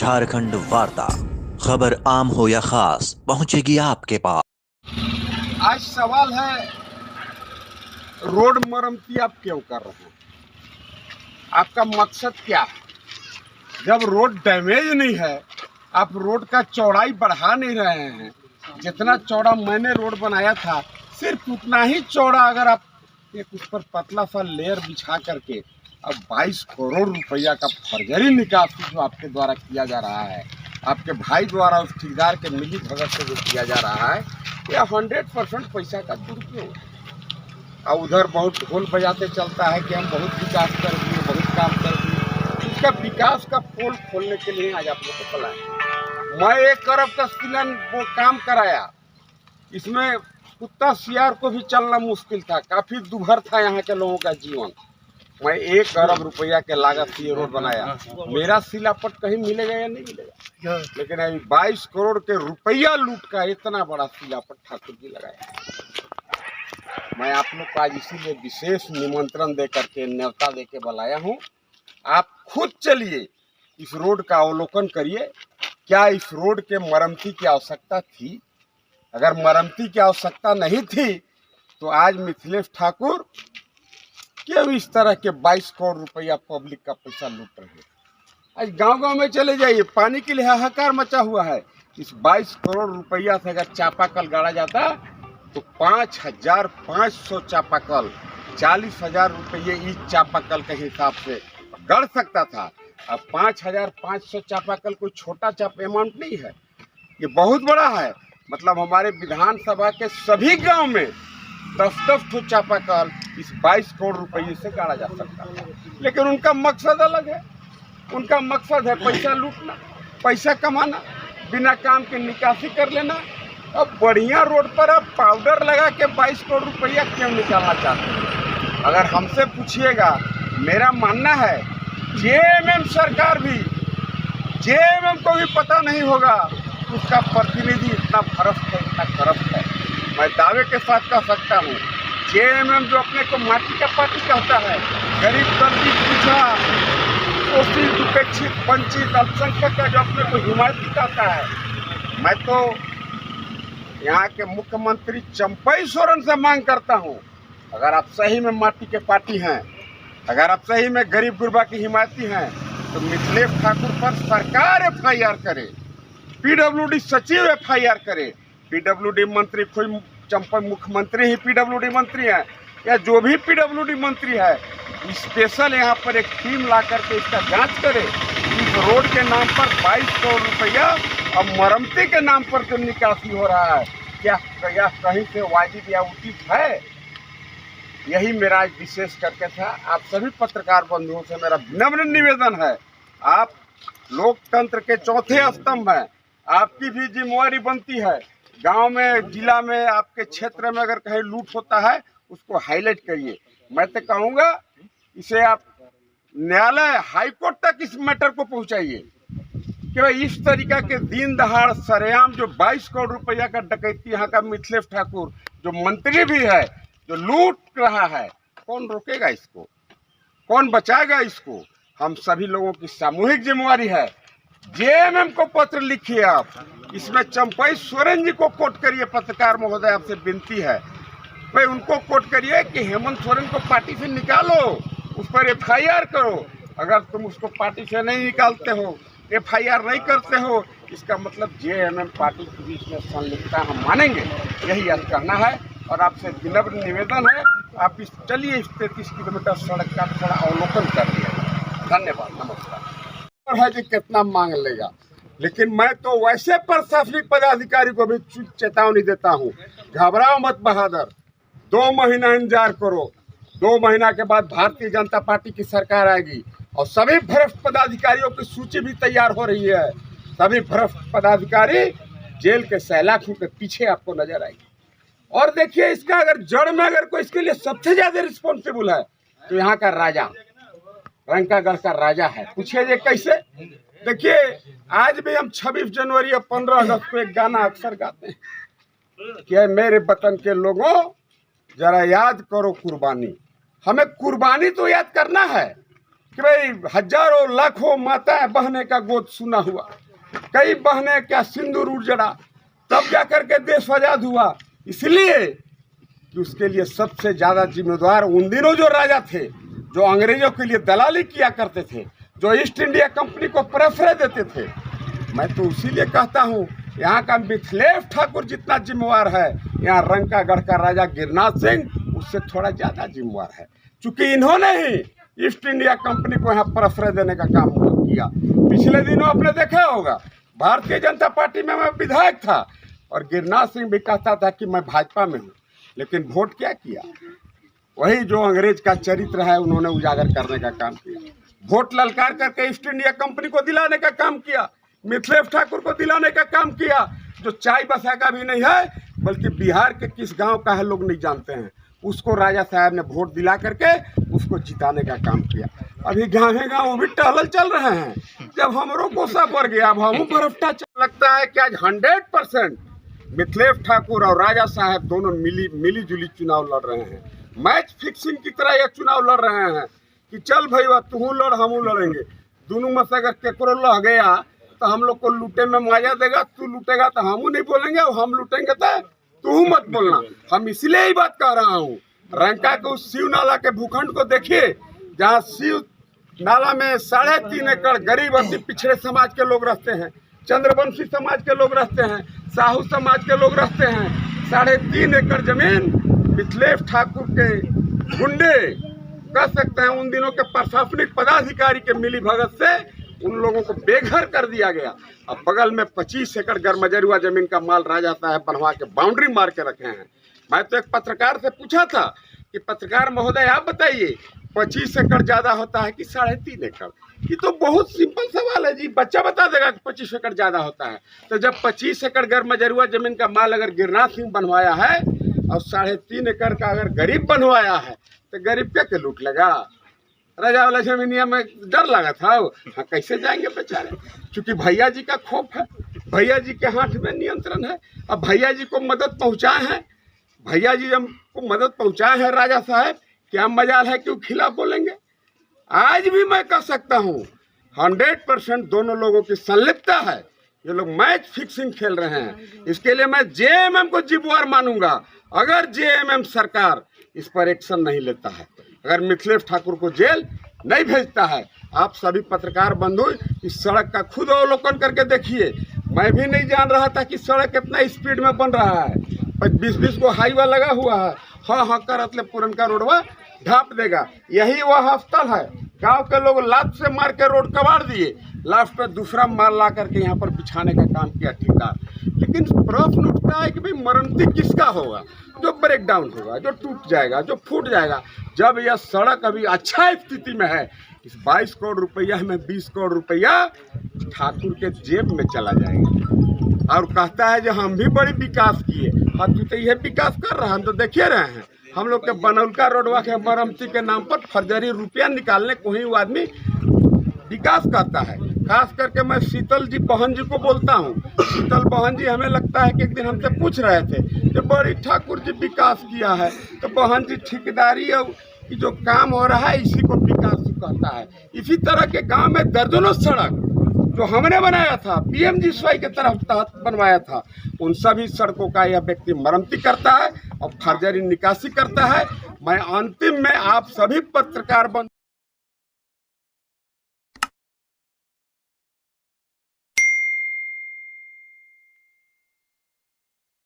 झारखंड वार्ता, खबर आम हो या खास पहुंचेगी आपके पास। आज सवाल है, रोड मरम्मती आप क्यों कर रहे हैं? आपका मकसद क्या है? जब रोड डैमेज नहीं है, आप रोड का चौड़ाई बढ़ा नहीं रहे हैं। जितना चौड़ा मैंने रोड बनाया था, सिर्फ उतना ही चौड़ा अगर आप एक उस पर पतला सा लेयर बिछा करके अब 22 करोड़ रुपया का फर्जरी निकासी जो आपके द्वारा किया जा रहा है, आपके भाई द्वारा उस ठेकेदार के मिली भगत से जो किया जा रहा है, यह 100% पैसा का दुरुपयोग है। और उधर बहुत ढोल बजाते चलता है कि हम बहुत विकास कर दिए, बहुत काम कर दिए। उसका विकास का पोल खोलने के लिए आज आप लोग को बुलाया। मैं 1 अरब का सिलन वो काम कराया। इसमें कुत्ता सियार को भी चलना मुश्किल था, काफी दुभर था यहाँ के लोगों का जीवन। मैं 1 अरब रुपया के लागत से ये रोड बनाया। मेरा सिलापट कहीं मिलेगा या नहीं मिलेगा? लेकिन अभी 22 करोड़ के रुपया लूट का इतना बड़ा सिलापट ठाकुर जी लगाया। मैं आप लोग को आज इसीलिए विशेष निमंत्रण दे करके, न्योता दे के बुलाया हूँ। आप खुद चलिए, इस रोड का अवलोकन करिए। क्या इस रोड के मरम्मती की आवश्यकता थी? अगर मरम्मती की आवश्यकता नहीं थी तो आज मिथिलेश ठाकुर क्यों इस तरह के 22 करोड़ रुपया पब्लिक का पैसा लूट रहे हैं? आज गांव-गांव में चले जाइए, पानी के लिए हाहाकार मचा हुआ है। इस 22 करोड़ रुपया से अगर चापाकल गाड़ा जाता तो 5,500 चापाकल, 40,000 रुपये इस चापाकल के हिसाब से गढ़ सकता था। अब 5,500 चापाकल कोई छोटा अमाउंट नहीं है, ये बहुत बड़ा है। मतलब हमारे विधानसभा के सभी गांव में 10-10 ठो चापाकल इस 22 करोड़ रुपये से गाड़ा जा सकता है। लेकिन उनका मकसद अलग है। उनका मकसद है पैसा लूटना, पैसा कमाना, बिना काम के निकासी कर लेना। अब बढ़िया रोड पर आप पाउडर लगा के 22 करोड़ रुपया क्यों निकालना चाहते हैं? अगर हमसे पूछिएगा, मेरा मानना है जेएमएम सरकार भी, जेएमएम को भी पता नहीं होगा उसका प्रतिनिधि इतना भ्रष्ट है, इतना करप्ट है। मैं दावे के साथ कह सकता हूँ, जेएमएम जो अपने को माटी का पार्टी कहता है, गरीब दलित पिछड़ा शोषित उपेक्षित वंचित अल्पसंख्यक का जो अपने को हिमायती कहता है, मैं तो यहाँ के मुख्यमंत्री चंपई सोरेन से मांग करता हूँ, अगर आप सही में माटी के पार्टी हैं, अगर आप सही में गरीब गुरबा की हिमायती हैं, तो मिथिलेश ठाकुर पर सरकार FIR करे, PWD सचिव FIR करे। PWD मंत्री कोई चंपई मुख्यमंत्री ही PWD मंत्री है या जो भी PWD मंत्री है, स्पेशल यहाँ पर एक टीम ला करके इसका जांच करे। इस रोड के नाम पर 22 करोड़ रुपया और मरम्मती के नाम पर जो निकासी हो रहा है, क्या कहीं से वाजिब या उचित है? यही मेरा विशेष करके था। आप सभी पत्रकार बंधुओं से मेरा विनम्र निवेदन है, आप लोकतंत्र के चौथे स्तंभ हैं, आपकी भी जिम्मेवारी बनती है। गांव में, जिला में, आपके क्षेत्र में अगर कहीं लूट होता है उसको हाईलाइट करिए। मैं तो कहूँगा इसे आप न्यायालय, हाईकोर्ट तक इस मैटर को पहुंचाइए कि इस तरीका के दिन दहाड़ सरेआम जो 22 करोड़ रुपया का डकैती यहाँ का मिथिलेश ठाकुर जो मंत्री भी है, जो लूट रहा है, कौन रोकेगा इसको? कौन बचाएगा इसको? हम सभी लोगों की सामूहिक जिम्मेवारी है। जेएमएम को पत्र लिखिए, आप इसमें चंपई सोरेन जी को कोट करिए। पत्रकार महोदय, आपसे विनती है भाई, उनको कोट करिए कि हेमंत सोरेन को पार्टी से निकालो, उस पर FIR करो। अगर तुम उसको पार्टी से नहीं निकालते हो, FIR नहीं करते हो, इसका मतलब जेएमएम पार्टी के बीच में संलिप्तता हम मानेंगे। यही आज कहना है और आपसे विनम्र निवेदन है, आप इस चलिए इस 33 किलोमीटर सड़क का थोड़ा अवलोकन कर लिया। धन्यवाद, नमस्कार। है कि कितना मांग लेगा, लेकिन मैं तो वैसे प्रशासनिक पदाधिकारी को भी चेतावनी देता हूँ, घबराओ मत बहादुर, 2 महीना इंतजार करो। 2 महीना के बाद भारतीय जनता पार्टी की सरकार आएगी और सभी भ्रष्ट पदाधिकारियों की सूची भी तैयार हो रही है। सभी भ्रष्ट पदाधिकारी जेल के सलाखों के पीछे आपको नजर आएगी। और देखिए, इसका अगर जड़ में अगर कोई इसके लिए सबसे ज्यादा रिस्पॉन्सिबल है तो यहाँ का राजा, रंकागढ़ का राजा है। पूछिए ये कैसे? देखिए, आज भी हम 26 जनवरी और 15 अगस्त को एक गाना अक्सर गाते हैं कि मेरे वतन के लोगों जरा याद करो कुर्बानी। हमें कुर्बानी तो याद करना है, कि भाई हजारों लाखों माताएं बहने का गोद सुना हुआ, कई बहने क्या सिंदूर उजड़ा, तब जाकर के देश आजाद हुआ। इसलिए कि उसके लिए सबसे ज्यादा जिम्मेदार उन दिनों जो राजा थे, जो अंग्रेजों के लिए दलाली किया करते थे, जो ईस्ट इंडिया कंपनी को प्रेफरेंस देते थे। मैं तो इसीलिए कहता हूँ यहाँ का मिथिलेश ठाकुर जितना जिम्मेवार है, यहाँ रंकागढ़ का राजा गिरनार सिंह उससे थोड़ा ज्यादा जिम्मेवार है, क्योंकि इन्होंने ही ईस्ट इंडिया कंपनी को यहाँ प्रेफरेंस देने का काम किया। पिछले दिनों आपने देखा होगा, भारतीय जनता पार्टी में मैं विधायक था और गिरनार सिंह भी कहता था कि मैं भाजपा में हूँ, लेकिन वोट क्या किया? वही जो अंग्रेज का चरित्र है उन्होंने उजागर करने का काम किया। वोट ललकार करके ईस्ट इंडिया कंपनी को दिलाने का काम किया, मिथिलेश ठाकुर को दिलाने का काम किया, जो चाय बसा का भी नहीं है बल्कि बिहार के किस गांव का है लोग नहीं जानते हैं, उसको राजा साहब ने वोट दिला करके उसको जिताने का काम किया। अभी गाँव गाँव भी टहल चल रहे हैं, जब हमरो गोसा बढ़ गया अब हम भरफ्टा चल। लगता है कि आज 100% मिथिलेश ठाकुर और राजा साहब दोनों मिली जुली चुनाव लड़ रहे हैं। मैच फिक्सिंग की तरह ये चुनाव लड़ रहे हैं कि चल भाई तू लड़ हम लड़ेंगे, दोनों में से अगर केकरो लह गया तो हम लोग को लूटे में मजा देगा, तू लूटेगा तो हम नहीं बोलेंगे और हम लूटेंगे तो तू मत बोलना। हम इसलिए ही बात कर रहा हूँ। रंका के उस शिव नाला के भूखंड को देखिए, जहाँ शिव नाला में 3.5 एकड़ गरीब अति पिछड़े समाज के लोग रहते हैं, चंद्रवंशी समाज के लोग रहते हैं, साहू समाज के लोग रहते हैं। 3.5 एकड़ जमीन मिथिलेश ठाकुर के गुंडे कह सकते हैं उन दिनों के प्रशासनिक पदाधिकारी के मिली भगत से उन लोगों को बेघर कर दिया गया। अब बगल में 25 एकड़ गरमजरुआ जमीन का माल राजा साहब बनवा के बाउंड्री मार के रखे हैं। मैं तो एक पत्रकार से पूछा था कि पत्रकार महोदय आप बताइए 25 एकड़ ज्यादा होता है कि 3.5 एकड़? ये तो बहुत सिंपल सवाल है जी, बच्चा बता देगा कि 25 एकड़ ज्यादा होता है। तो जब 25 एकड़ गरमजरुआ जमीन का माल अगर गिरनार सिंह बनवाया है और 3.5 एकड़ का अगर गरीब बनवाया है तो गरीब क्या के लूट लेगा? राजा वाला जमीनिया में डर लगा था, हाँ कैसे जाएंगे बेचारे, क्योंकि भैया जी का खौफ है, भैया जी के हाथ में नियंत्रण है। अब भैया जी को मदद पहुंचाए हैं, भैया जी हमको मदद पहुंचाए हैं राजा साहब, क्या मजाल है कि वो खिलाफ बोलेंगे? आज भी मैं कह सकता हूँ 100% दोनों लोगों की संलिप्तता है। ये लोग मैच फिक्सिंग खेल रहे हैं। इसके लिए मैं जेएमएम को जिम्मेवार मानूंगा अगर जेएमएम सरकार इस पर एक्शन नहीं लेता है, अगर मिथिलेश ठाकुर को जेल नहीं भेजता है। आप सभी पत्रकार बंधु इस सड़क का खुद अवलोकन करके देखिए। मैं भी नहीं जान रहा था कि सड़क कितना स्पीड में बन रहा है, 20-20 को हाईवा लगा हुआ है, हाँ करतले पुरनका रोडवा ढांप देगा। यही वह स्थल है, गांव के लोग लात से मार के रोड कबाड़ दिए, लास्ट पे दूसरा माल ला करके यहाँ पर बिछाने का काम किया ठेकेदार। लेकिन प्रश्न उठता है कि भाई मरम्मती किसका होगा? जो ब्रेक डाउन होगा, जो टूट जाएगा, जो फूट जाएगा। जब यह सड़क अभी अच्छा स्थिति में है, इस 22 करोड़ रुपया में 20 करोड़ रुपया ठाकुर के जेब में चला जाएगा और कहता है जो हम भी बड़ी विकास किए। हाँ तो यह विकास कर रहा है, हम तो देखिए रहे हैं। हम लोग के बनौलका रोडवा के मरम्मती के नाम पर फर्जरी रुपया निकालने को ही वो आदमी विकास कहता है। खास करके मैं शीतल जी बहन जी को बोलता हूँ। शीतल बहन जी हमें लगता है कि एक दिन हमसे पूछ रहे थे कि बड़ी ठाकुर जी विकास किया है, तो बहन जी ठेकेदारी की जो काम हो रहा है इसी को विकास कहता है। इसी तरह के गांव में दर्जनों सड़क जो हमने बनाया था, पीएमजीएसवाई के तरफ तहत बनवाया था, उन सभी सड़कों का यह व्यक्ति मरम्मती करता है और फर्जरी निकासी करता है। मैं अंतिम में आप सभी पत्रकार बंधु